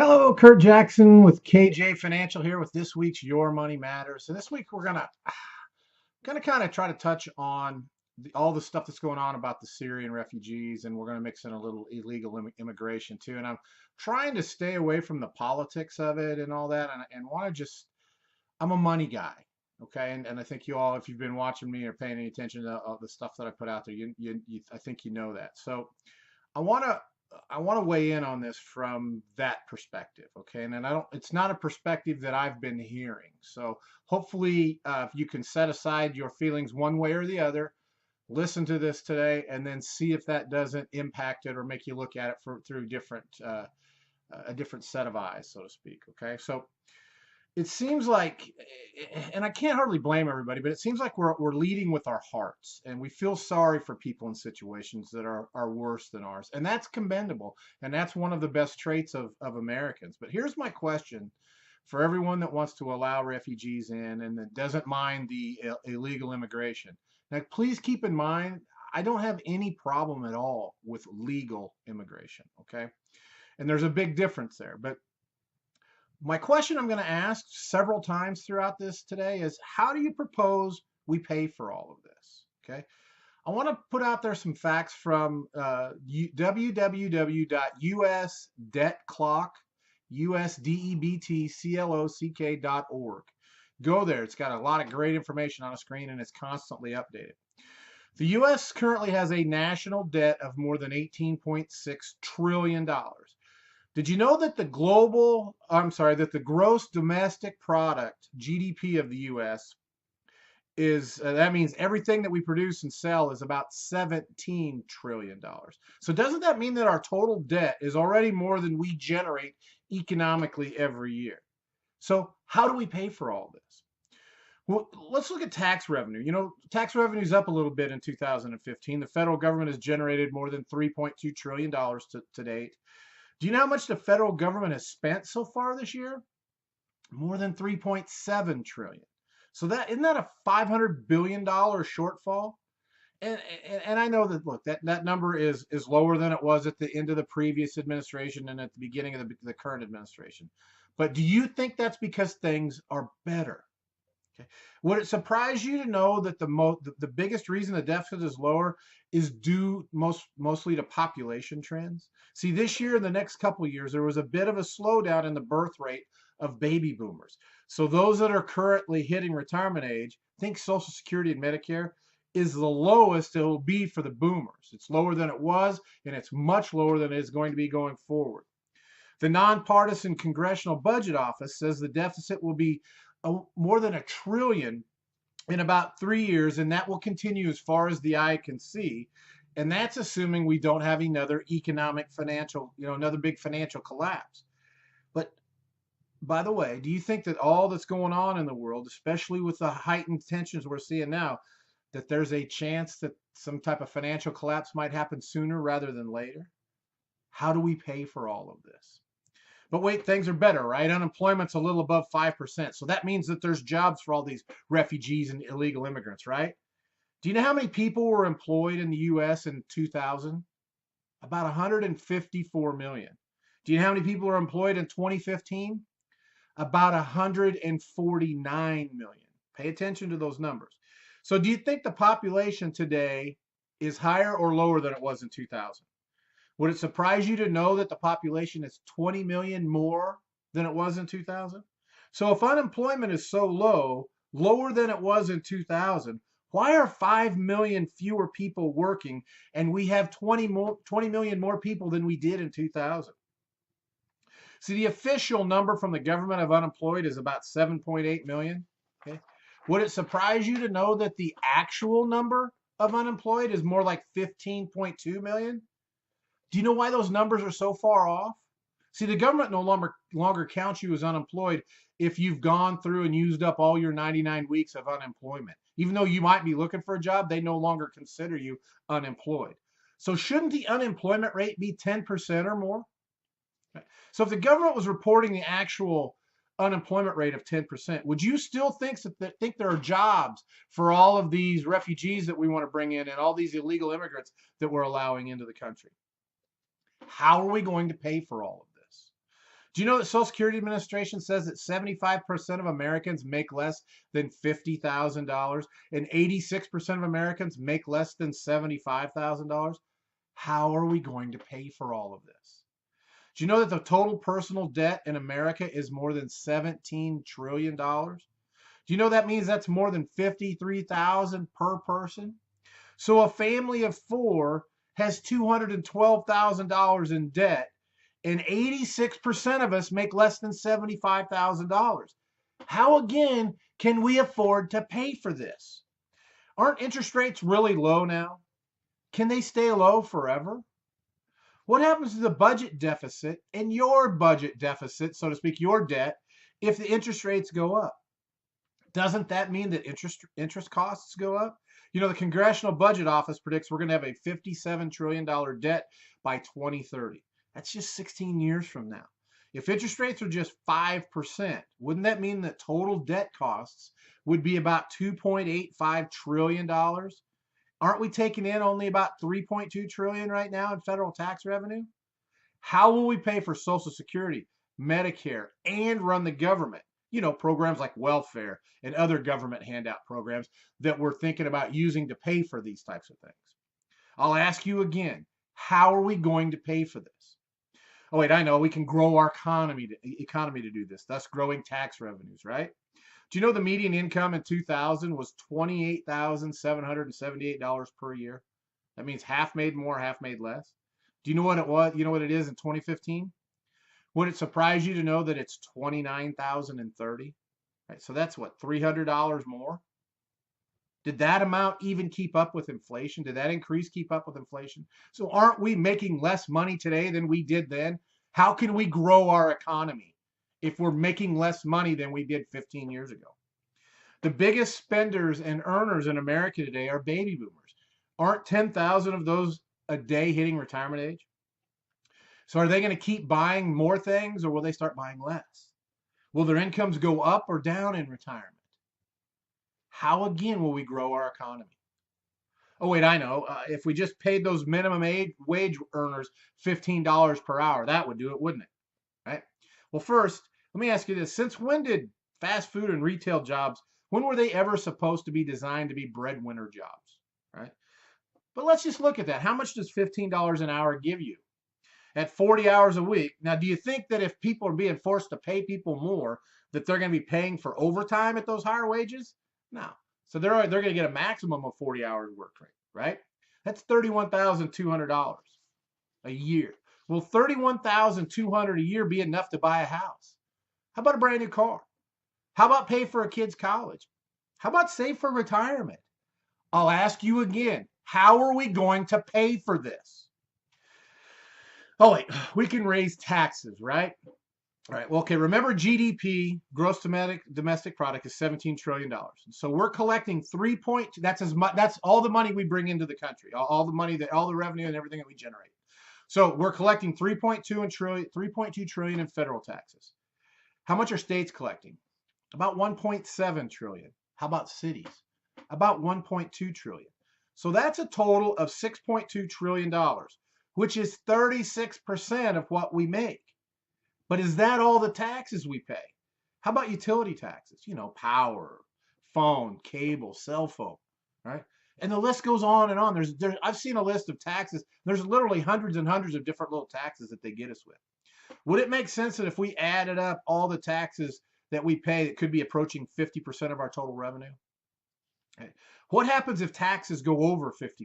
Hello, Kurt Jackson with KJ Financial here with this week's Your Money Matters. And this week we're gonna kind of try to touch on all the stuff that's going on about the Syrian refugees, and we're gonna mix in a little illegal immigration too. And I'm trying to stay away from the politics of it and all that, and want to just I'm a money guy, okay? And I think you all, if you've been watching me or paying any attention to the stuff that I put out there, I think you know that. So I want to I want to weigh in on this from that perspective, okay? And I don't it's not a perspective that I've been hearing. So hopefully if you can set aside your feelings one way or the other, listen to this today and then see if that doesn't impact it or make you look at it through a different set of eyes, so to speak, okay? So it seems like, and I can't hardly blame everybody, but it seems like we're leading with our hearts, and we feel sorry for people in situations that are worse than ours, and that's commendable, and that's one of the best traits of Americans. But here's my question for everyone that wants to allow refugees in and that doesn't mind the illegal immigration. Now, please keep in mind, I don't have any problem at all with legal immigration, okay? And there's a big difference there, but my question I'm going to ask several times throughout this today is, how do you propose we pay for all of this? Okay. I want to put out there some facts from www.usdebtclock.org. Go there. It's got a lot of great information on a screen and it's constantly updated. The U.S. currently has a national debt of more than $18.6 trillion. Did you know that that the gross domestic product, GDP of the US, that means everything that we produce and sell is about $17 trillion. So doesn't that mean that our total debt is already more than we generate economically every year? So how do we pay for all this? Well, let's look at tax revenue. You know, tax revenue is up a little bit in 2015. The federal government has generated more than $3.2 trillion to date. Do you know how much the federal government has spent so far this year? More than 3.7 trillion. So that isn't that a $500 billion shortfall? And I know that, look, that number is lower than it was at the end of the previous administration and at the beginning of the current administration. But do you think that's because things are better? Okay. Would it surprise you to know that the biggest reason the deficit is lower is due mostly to population trends? See, this year and the next couple of years, there was a bit of a slowdown in the birth rate of baby boomers. So those that are currently hitting retirement age, think Social Security and Medicare, is the lowest it will be for the boomers. It's lower than it was, and it's much lower than it is going to be going forward. The nonpartisan Congressional Budget Office says the deficit will be more than $1 trillion in about 3 years, and that will continue as far as the eye can see. And that's assuming we don't have another another big financial collapse. But by the way, do you think that all that's going on in the world, especially with the heightened tensions we're seeing now, that there's a chance that some type of financial collapse might happen sooner rather than later? How do we pay for all of this? But wait, things are better, right? Unemployment's a little above 5%. So that means that there's jobs for all these refugees and illegal immigrants, right? Do you know how many people were employed in the US in 2000? About 154 million. Do you know how many people were employed in 2015? About 149 million. Pay attention to those numbers. So do you think the population today is higher or lower than it was in 2000? Would it surprise you to know that the population is 20 million more than it was in 2000? So if unemployment is so low, lower than it was in 2000, why are 5 million fewer people working and we have 20 million more people than we did in 2000? See, the official number from the government of unemployed is about 7.8 million. Okay. Would it surprise you to know that the actual number of unemployed is more like 15.2 million? Do you know why those numbers are so far off? See, the government no longer counts you as unemployed if you've gone through and used up all your 99 weeks of unemployment. Even though you might be looking for a job, they no longer consider you unemployed. So shouldn't the unemployment rate be 10% or more? So if the government was reporting the actual unemployment rate of 10%, would you still think there are jobs for all of these refugees that we want to bring in and all these illegal immigrants that we're allowing into the country? How are we going to pay for all of this? Do you know that Social Security Administration says that 75% of Americans make less than $50,000 and 86% of Americans make less than $75,000? How are we going to pay for all of this? Do you know that the total personal debt in America is more than $17 trillion? Do you know that means that's more than 53,000 per person? So a family of four has $212,000 in debt, and 86% of us make less than $75,000. How again can we afford to pay for this? Aren't interest rates really low now? Can they stay low forever? What happens to the budget deficit and your budget deficit, so to speak, your debt, if the interest rates go up? Doesn't that mean that interest costs go up? You know, the Congressional Budget Office predicts we're going to have a $57 trillion debt by 2030. That's just 16 years from now. If interest rates are just 5%, wouldn't that mean that total debt costs would be about $2.85 trillion? Aren't we taking in only about $3.2 trillion right now in federal tax revenue? How will we pay for Social Security, Medicare, and run the government? You know, programs like welfare and other government handout programs that we're thinking about using to pay for these types of things. I'll ask you again, how are we going to pay for this? Oh, wait, I know we can grow our economy to do this, thus growing tax revenues, right? Do you know the median income in 2000 was $28,778 per year? That means half made more, half made less. Do you know what it was? You know what it is in 2015? Would it surprise you to know that it's $29,030? Right, so that's what, $300 more? Did that amount even keep up with inflation? Did that increase keep up with inflation? So aren't we making less money today than we did then? How can we grow our economy if we're making less money than we did 15 years ago? The biggest spenders and earners in America today are baby boomers. Aren't 10,000 of those a day hitting retirement age? So are they going to keep buying more things, or will they start buying less? Will their incomes go up or down in retirement? How again will we grow our economy? Oh, wait, I know. If we just paid those minimum wage earners $15 per hour, that would do it, wouldn't it? Right? Well, first, let me ask you this. Since when did fast food and retail jobs, when were they ever supposed to be designed to be breadwinner jobs? Right? But let's just look at that. How much does $15 an hour give you? At 40 hours a week. Now, do you think that if people are being forced to pay people more, that they're going to be paying for overtime at those higher wages? No. So they're going to get a maximum of 40 hours work rate, right? That's $31,200 a year. Will $31,200 a year be enough to buy a house? How about a brand new car? How about pay for a kid's college? How about save for retirement? I'll ask you again, how are we going to pay for this? Oh, wait, we can raise taxes, right? All right, well, okay, remember GDP, gross domestic product, is $17 trillion. So we're collecting 3.2, that's all the money we bring into the country, all the money, all the revenue and everything that we generate. So we're collecting 3.2 trillion in federal taxes. How much are states collecting? About 1.7 trillion. How about cities? About 1.2 trillion. So that's a total of $6.2 trillion, which is 36% of what we make. But is that all the taxes we pay? How about utility taxes? You know, power, phone, cable, cell phone, right? And the list goes on and on. I've seen a list of taxes. There's literally hundreds and hundreds of different little taxes that they get us with. Would it make sense that if we added up all the taxes that we pay, it could be approaching 50% of our total revenue? Okay. What happens if taxes go over 50%?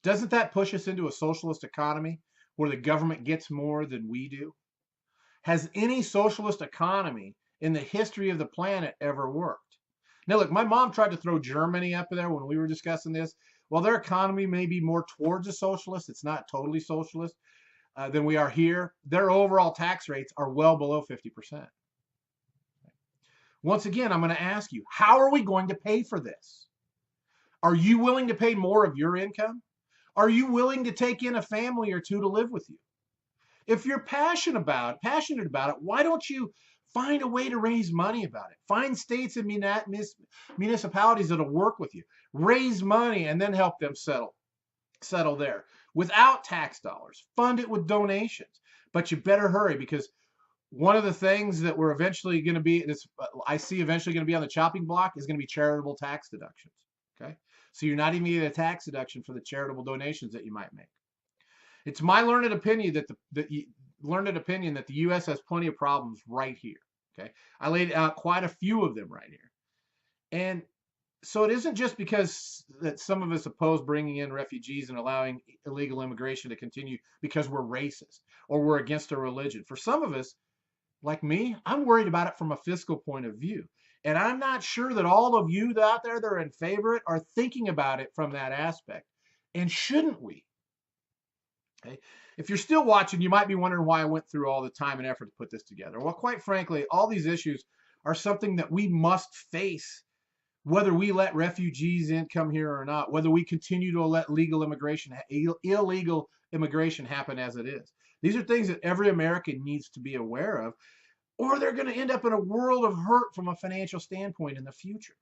Doesn't that push us into a socialist economy where the government gets more than we do? Has any socialist economy in the history of the planet ever worked? Now, look, my mom tried to throw Germany up there when we were discussing this. While their economy may be more towards a socialist, it's not totally socialist, than we are here. Their overall tax rates are well below 50%. Once again, I'm going to ask you, how are we going to pay for this? Are you willing to pay more of your income? Are you willing to take in a family or two to live with you? If you're passionate about it, why don't you find a way to raise money about it? Find states and municipalities that'll work with you. Raise money and then help them settle there without tax dollars. Fund it with donations. But you better hurry, because One of the things that we're eventually going to be, I see eventually going to be on the chopping block is going to be charitable tax deductions. Okay. So you're not even getting a tax deduction for the charitable donations that you might make. It's my learned opinion that the U.S. has plenty of problems right here. Okay. I laid out quite a few of them right here. And so it isn't just because that some of us oppose bringing in refugees and allowing illegal immigration to continue because we're racist or we're against a religion. For some of us, like me, I'm worried about it from a fiscal point of view. And I'm not sure that all of you out there that are in favor of it are thinking about it from that aspect. And shouldn't we? Okay. If you're still watching, you might be wondering why I went through all the time and effort to put this together. Well, quite frankly, all these issues are something that we must face, whether we let refugees in come here or not, whether we continue to let illegal immigration happen as it is. These are things that every American needs to be aware of, or they're going to end up in a world of hurt from a financial standpoint in the future.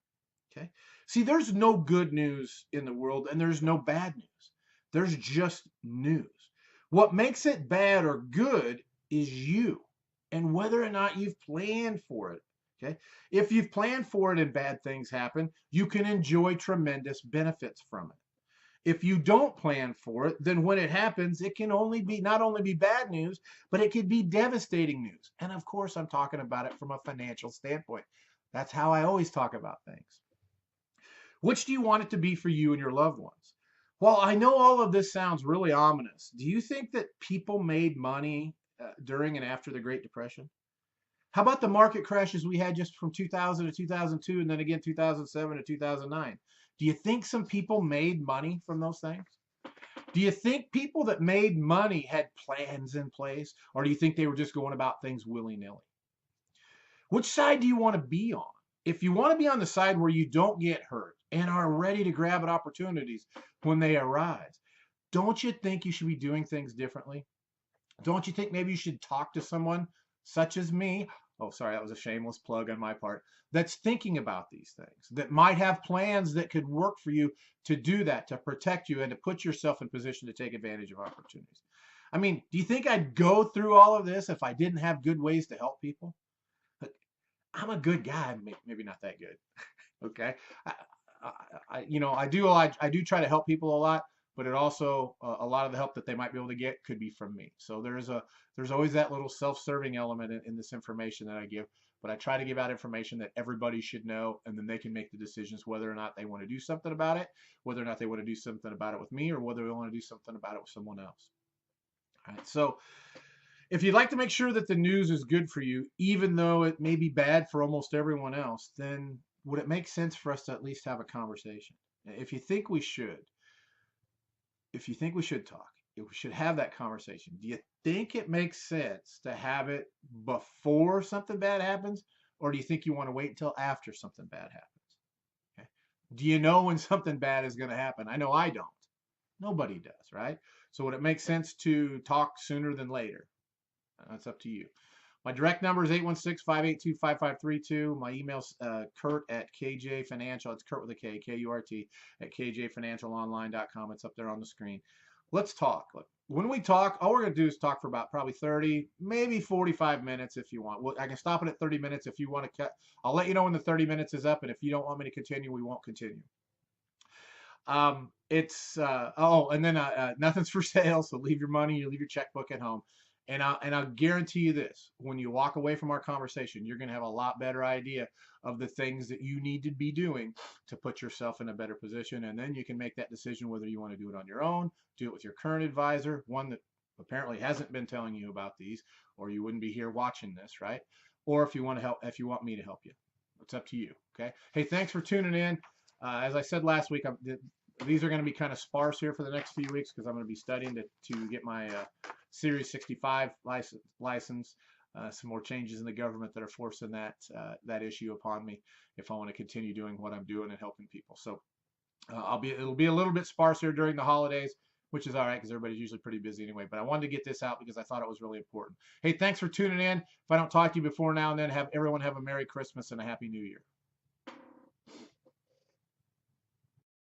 Okay. See, there's no good news in the world and there's no bad news. There's just news. What makes it bad or good is you and whether or not you've planned for it. Okay. If you've planned for it and bad things happen, you can enjoy tremendous benefits from it. If you don't plan for it, then when it happens, it can only be not only be bad news, but it could be devastating news. And of course, I'm talking about it from a financial standpoint. That's how I always talk about things. Which do you want it to be for you and your loved ones? Well, I know all of this sounds really ominous. Do you think that people made money during and after the Great Depression? How about the market crashes we had just from 2000 to 2002 and then again 2007 to 2009? Do you think some people made money from those things? Do you think people that made money had plans in place, or do you think they were just going about things willy-nilly? Which side do you want to be on? If you want to be on the side where you don't get hurt and are ready to grab at opportunities when they arise, don't you think you should be doing things differently? Don't you think maybe you should talk to someone such as me? Oh, sorry, that was a shameless plug on my part. That's thinking about these things, that might have plans that could work for you to do that, to protect you and to put yourself in position to take advantage of opportunities. I mean, do you think I'd go through all of this if I didn't have good ways to help people? I'm a good guy, maybe not that good. Okay. I, I do try to help people a lot, but it also a lot of the help that they might be able to get could be from me. So there's always that little self-serving element in this information that I give, but I try to give out information that everybody should know, and then they can make the decisions whether or not they want to do something about it, whether or not they want to do something about it with me, or whether they want to do something about it with someone else. All right. So if you'd like to make sure that the news is good for you, even though it may be bad for almost everyone else, then would it make sense for us to at least have a conversation? If you think we should, talk, if we should have that conversation, do you think it makes sense to have it before something bad happens, or do you think you want to wait until after something bad happens? Okay. Do you know when something bad is going to happen? I know I don't. Nobody does, right? So would it make sense to talk sooner than later? That's up to you. My direct number is 816-582-5532. My email's Kurt at KJ Financial. It's Kurt with a K, K-U-R-T, at kjfinancialonline.com. It's up there on the screen. Let's talk. Look, when we talk, all we're going to do is talk for about probably 30, maybe 45 minutes if you want. Well, I can stop it at 30 minutes if you want to cut. I'll let you know when the 30 minutes is up, and if you don't want me to continue, we won't continue. And then nothing's for sale, so leave your money, you leave your checkbook at home. And I'll guarantee you this, when you walk away from our conversation, you're going to have a lot better idea of the things that you need to be doing to put yourself in a better position. And then you can make that decision whether you want to do it on your own, do it with your current advisor, one that apparently hasn't been telling you about these, or you wouldn't be here watching this, right? Or if you want to help, if you want me to help you, it's up to you. Okay. Hey, thanks for tuning in. As I said last week, these are going to be kind of sparse here for the next few weeks because I'm going to be studying to get my Series 65 license. Some more changes in the government that are forcing that issue upon me if I want to continue doing what I'm doing and helping people. So it'll be a little bit sparse here during the holidays, which is all right because everybody's usually pretty busy anyway. But I wanted to get this out because I thought it was really important. Hey, thanks for tuning in. If I don't talk to you before now and then, everyone have a Merry Christmas and a Happy New Year.